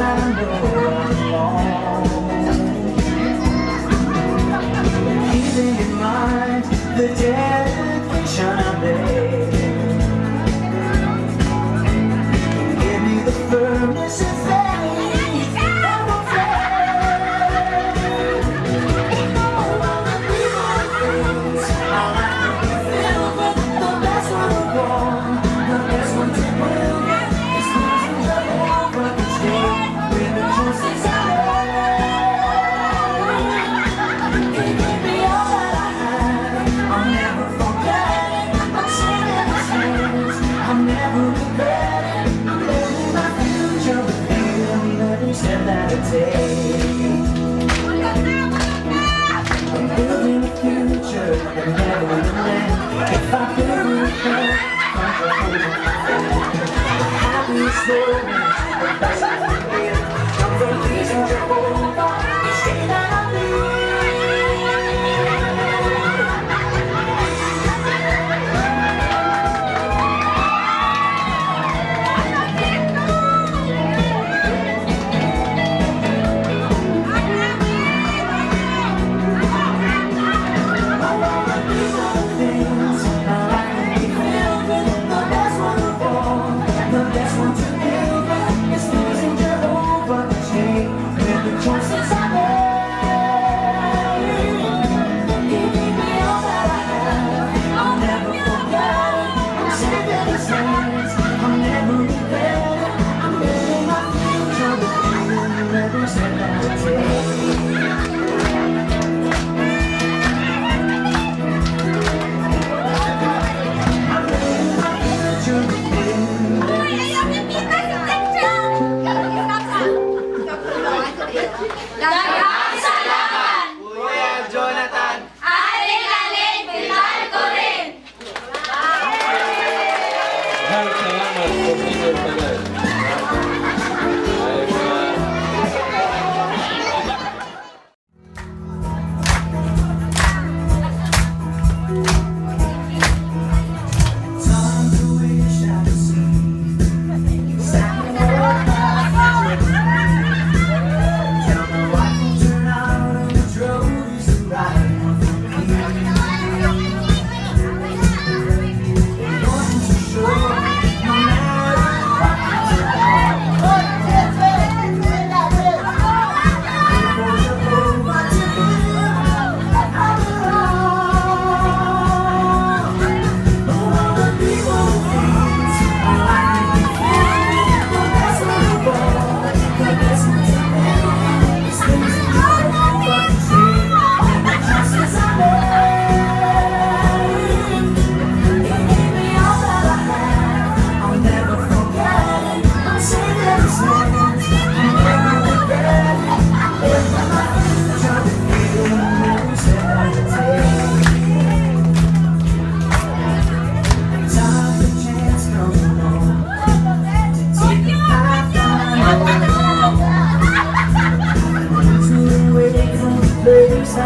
I know I'm wrong. Keeping in mind the dedication I made. Give me the firmness and faith that will fade. Oh, all the beautiful things I like to be filled with. The best one of all, the best one to build with. It's losing the hope of each day with the choices I made. It gave me all that I had. I'll never forget it. I'm saving these hands. I'll never regret it. I'm building my future with you every step that I take. I'm building a future that never will end. If I build it first, I'm the happiest moments, the best I can give. I'm the reason Jehovah, each day that I live. Daghang salamat! Kuya Jonathan! Alin-alin, pinahal ko rin! Daghang salamat sa inyong tanan. Ay mga Place